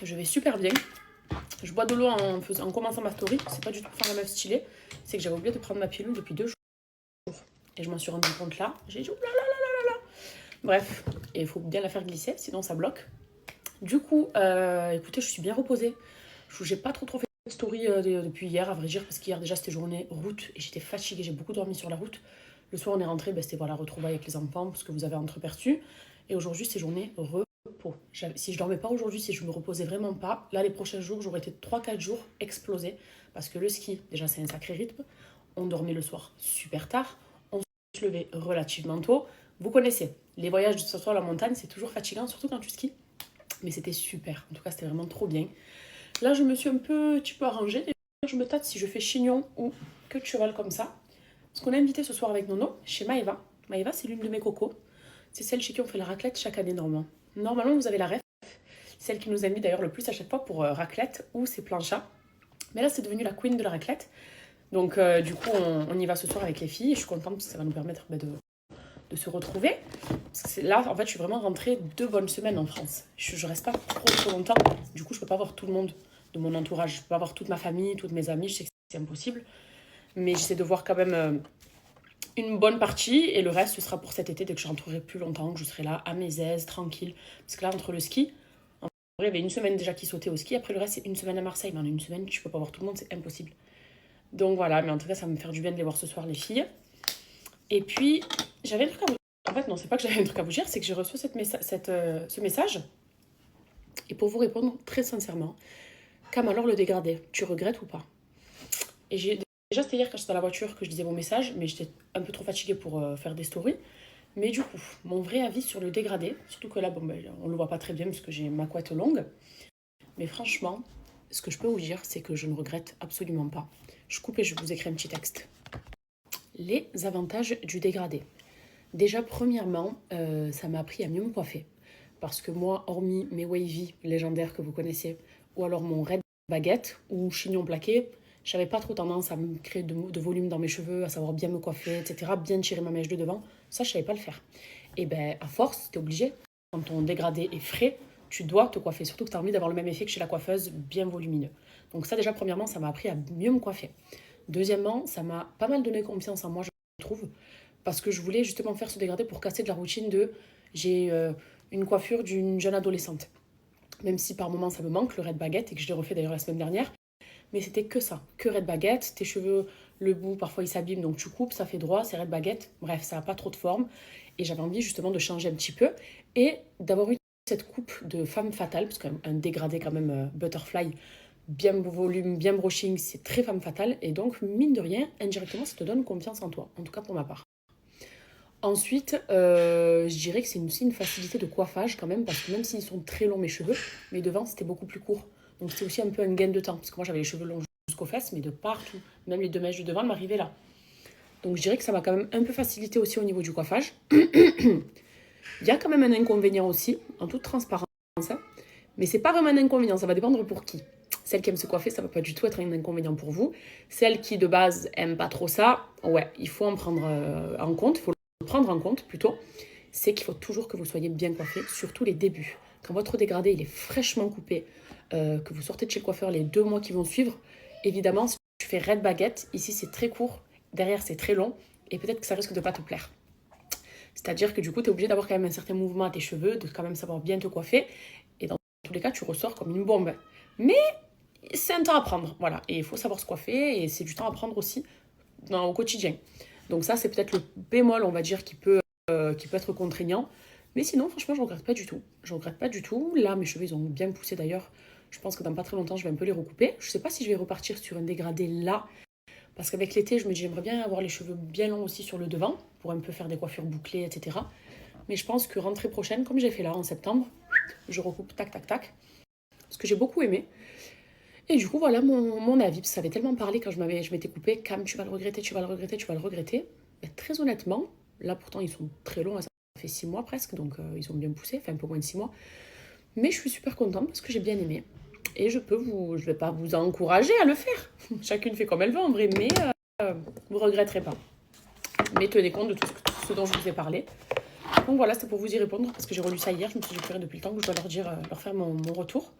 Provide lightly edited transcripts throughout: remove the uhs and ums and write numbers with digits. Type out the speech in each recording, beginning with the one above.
Je vais super bien. Je bois de l'eau en commençant ma story. C'est pas du tout pour faire la meuf stylée. C'est que j'avais oublié de prendre ma pilule depuis 2 jours. Et je m'en suis rendu compte là. J'ai dit, oulala. Bref, et il faut bien la faire glisser, sinon ça bloque. Du coup, écoutez, je suis bien reposée. J'ai pas trop fait de story depuis hier, à vrai dire, parce qu'hier déjà c'était journée route et j'étais fatiguée, j'ai beaucoup dormi sur la route. Le soir on est rentré, c'était voilà, retrouvailles avec les enfants, parce que vous avez entreperçu. Et aujourd'hui c'est journée repos. Si je dormais pas aujourd'hui, si je me reposais vraiment pas, là les prochains jours, j'aurais été 3-4 jours explosés. Parce que le ski, déjà c'est un sacré rythme. On dormait le soir super tard, on se levait relativement tôt. Vous connaissez, les voyages de ce soir à la montagne, c'est toujours fatigant, surtout quand tu skis. Mais c'était super, en tout cas c'était vraiment trop bien. Là, je me suis un petit peu arrangée. Je me tâte si je fais chignon ou queue de cheval comme ça. Parce qu'on est invité ce soir avec Nono chez Maëva. Maëva, c'est l'une de mes cocos. C'est celle chez qui on fait la raclette chaque année, normalement. Normalement, vous avez la ref. Celle qui nous invite d'ailleurs le plus à chaque fois pour raclette ou c'est plancha. Mais là, c'est devenu la queen de la raclette. Donc, du coup, on y va ce soir avec les filles. Et je suis contente parce que ça va nous permettre de se retrouver. Parce que là, en fait, je suis vraiment rentrée 2 bonnes semaines en France. Je reste pas trop longtemps. Du coup, je peux pas voir tout le monde de mon entourage. Je peux pas voir toute ma famille, toutes mes amies. Je sais que c'est impossible. Mais j'essaie de voir quand même une bonne partie. Et le reste, ce sera pour cet été, dès que je rentrerai plus longtemps, que je serai là, à mes aises, tranquille. Parce que là, entre le ski, en vrai, il y avait une semaine déjà qui sautait au ski. Après, le reste, c'est une semaine à Marseille. Mais en une semaine, tu peux pas voir tout le monde, c'est impossible. Donc voilà, mais en tout cas, ça va me faire du bien de les voir ce soir, les filles. Et puis, j'avais un truc à vous... En fait, non, c'est pas que j'avais un truc à vous dire, c'est que j'ai reçu ce message. Et pour vous répondre très sincèrement, Cam, alors le dégradé, tu regrettes ou pas? Et déjà, c'était hier quand j'étais dans la voiture que je disais mon message, mais j'étais un peu trop fatiguée pour faire des stories. Mais du coup, mon vrai avis sur le dégradé, surtout que là, bon, ben, on le voit pas très bien parce que j'ai ma couette longue. Mais franchement, ce que je peux vous dire, c'est que je ne regrette absolument pas. Je coupe et je vous écris un petit texte. Les avantages du dégradé. Déjà, premièrement, ça m'a appris à mieux me coiffer. Parce que moi, hormis mes wavy légendaires que vous connaissez, ou alors mon red baguette ou chignon plaqué, j'avais pas trop tendance à me créer de volume dans mes cheveux, à savoir bien me coiffer, etc., bien tirer ma mèche de devant. Ça, je savais pas le faire. Et ben, à force, t'es obligé. Quand ton dégradé est frais, tu dois te coiffer. Surtout que t'as envie d'avoir le même effet que chez la coiffeuse, bien volumineux. Donc ça, déjà, premièrement, ça m'a appris à mieux me coiffer. Deuxièmement, ça m'a pas mal donné confiance en moi, je trouve. Parce que je voulais justement faire ce dégradé pour casser de la routine de j'ai une coiffure d'une jeune adolescente. Même si par moments ça me manque, le red baguette, et que je l'ai refait d'ailleurs la semaine dernière. Mais c'était que ça, que red baguette. Tes cheveux, le bout, parfois ils s'abîment, donc tu coupes, ça fait droit, c'est red baguette. Bref, ça n'a pas trop de forme. Et j'avais envie justement de changer un petit peu et d'avoir eu cette coupe de femme fatale, parce qu'un dégradé quand même butterfly, bien volume, bien brushing, c'est très femme fatale. Et donc, mine de rien, indirectement, ça te donne confiance en toi, en tout cas pour ma part. Ensuite, je dirais que c'est aussi une facilité de coiffage quand même, parce que même s'ils sont très longs mes cheveux, mais devant c'était beaucoup plus court. Donc c'était aussi un peu un gain de temps, parce que moi j'avais les cheveux longs jusqu'aux fesses, mais de partout, même les 2 mèches de devant m'arrivaient là. Donc je dirais que ça m'a quand même un peu facilité aussi au niveau du coiffage. Il y a quand même un inconvénient aussi, en toute transparence, hein, mais c'est pas vraiment un inconvénient, ça va dépendre pour qui. Celle qui aime se coiffer, ça va pas du tout être un inconvénient pour vous. Celle qui de base aime pas trop ça, ouais, il faut en prendre en compte, il faut prendre en compte plutôt, c'est qu'il faut toujours que vous soyez bien coiffé, surtout les débuts. Quand votre dégradé il est fraîchement coupé, que vous sortez de chez le coiffeur les 2 mois qui vont suivre, évidemment, si tu fais red baguette, ici c'est très court, derrière c'est très long, et peut-être que ça risque de pas te plaire. C'est-à-dire que du coup, tu es obligé d'avoir quand même un certain mouvement à tes cheveux, de quand même savoir bien te coiffer, et dans tous les cas, tu ressors comme une bombe. Mais c'est un temps à prendre, voilà, et il faut savoir se coiffer, et c'est du temps à prendre aussi au quotidien. Donc ça, c'est peut-être le bémol, on va dire, qui peut être contraignant. Mais sinon, franchement, je ne regrette pas du tout. Je ne regrette pas du tout. Là, mes cheveux, ils ont bien poussé d'ailleurs. Je pense que dans pas très longtemps, je vais un peu les recouper. Je ne sais pas si je vais repartir sur un dégradé là. Parce qu'avec l'été, je me dis, j'aimerais bien avoir les cheveux bien longs aussi sur le devant. Pour un peu faire des coiffures bouclées, etc. Mais je pense que rentrée prochaine, comme j'ai fait là en septembre, je recoupe tac, tac, tac. Ce que j'ai beaucoup aimé. Et du coup, voilà mon avis. Ça avait tellement parlé quand je m'étais coupée. Cam, tu vas le regretter, tu vas le regretter, tu vas le regretter. Mais très honnêtement, là pourtant ils sont très longs, ça fait 6 mois presque, donc ils ont bien poussé, enfin un peu moins de 6 mois. Mais je suis super contente parce que j'ai bien aimé. Et je vais pas vous encourager à le faire. Chacune fait comme elle veut en vrai, mais vous regretterez pas. Mais tenez compte de tout ce dont je vous ai parlé. Donc voilà, c'était pour vous y répondre parce que j'ai relu ça hier. Je me suis dit, depuis le temps que je dois leur faire mon retour.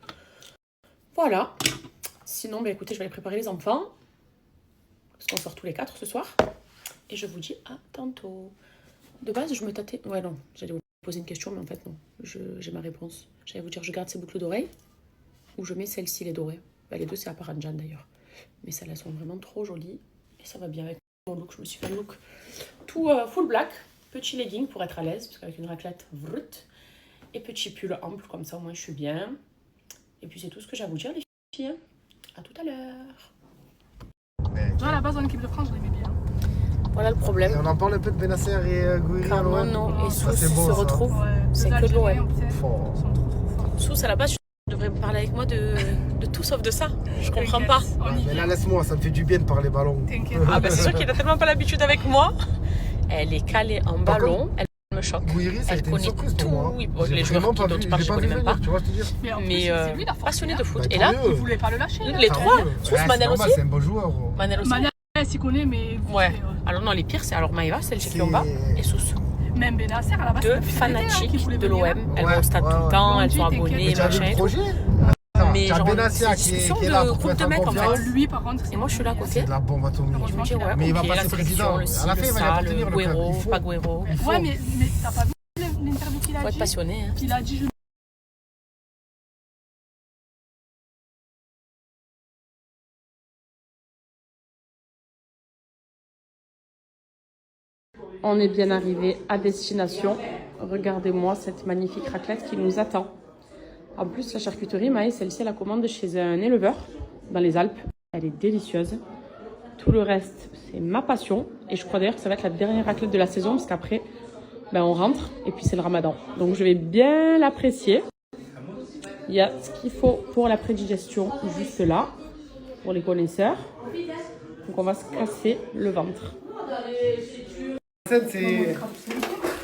Voilà. Sinon, bah, écoutez, je vais aller préparer les enfants. Parce qu'on sort tous les 4 ce soir. Et je vous dis à tantôt. De base, je me tâtais... Ouais, non, j'allais vous poser une question, mais en fait, non. J'ai ma réponse. J'allais vous dire, je garde ces boucles d'oreilles ou je mets celle-ci, les dorées. Bah, les deux, c'est à Paranjan d'ailleurs. Mais celles-là, elles sont vraiment trop jolies. Et ça va bien avec mon look. Je me suis fait un look tout full black. Petit legging pour être à l'aise, parce qu'avec une raclette, vrut. Et petit pull ample, comme ça, au moins, je suis bien. Et puis, c'est tout ce que j'ai à vous dire, les filles. À tout à l'heure. Moi, à la base, en équipe de France, je l'aimais bien. Voilà le problème. Et on en parle un peu de Benasser et Gouiri. Non, et Sous c'est beau, se ça. retrouve. Ouais, C'est deux que de l'OM. Algériens, peut-être. Fort. Ils sont trop forts. Sous, à la base, tu devrais me parler avec moi de tout sauf de ça. Je comprends pas. On y Mais là, vient. laisse-moi, ça me fait du bien de parler ballon. T'inquiète. Ah bah c'est sûr qu'il a tellement pas l'habitude avec moi. Elle est calée en Par ballon, elle me choque. Gouiri, ça a Elle été une connaît surprise tout. pour moi. Oui, bon, J'ai les vraiment joueurs pas dont vu, tu parles, j'ai je pas connais vu même venir, pas. tu vois, je te dis. Mais en plus, Mais c'est lui la force. passionné de foot. Bah, Et tant là, mieux. Il voulait pas le lâcher. là. les Tant trois, mieux. Sous, Ouais, c'est Manel normal, aussi. c'est un beau joueur, gros. Manel aussi. Mania, elle s'y connaît, mais. Ouais. Alors non, les pires, c'est alors Maëva, celle chez qui on va, et Sous. Même Benasser, à la base, Deux c'est depuis l'été, hein, qui fanatiques voulait de venir. l'OM. Elles Ouais, vont au stade ouais, tout le ouais. temps, Bon, elles dis, sont t'inquiète. abonnées, Mais tu as vu machin le et tout. projet? Mais T'as genre, Benassia c'est qui discussion est là de pour te groupe mettre de en mecs, en confiance. fait. Lui, par contre, Et moi, je suis là à côté. C'est de la bombe atomique. Je me Heureusement dis, qu'il est ouais, là. Mais il va ok, passer la sélection, président. le ci, À la le fin, il va y ça, appartenir, le le club. Guero, Il faut. pas Guero. Il faut. Ouais, mais t'as pas vu l'interview qu'il Faut a être dit? passionné. Hein. Il a dit, je On est bien arrivé à destination. Regardez-moi cette magnifique raclette qui nous attend. En plus, la charcuterie, Maë, celle-ci, elle la commande chez un éleveur dans les Alpes. Elle est délicieuse. Tout le reste, c'est ma passion. Et je crois d'ailleurs que ça va être la dernière raclette de la saison parce qu'après, ben, on rentre et puis c'est le ramadan. Donc, je vais bien l'apprécier. Il y a ce qu'il faut pour la prédigestion juste là, pour les connaisseurs. Donc, on va se casser le ventre. C'est.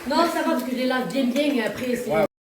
Non, ça va parce que je les lave bien, après.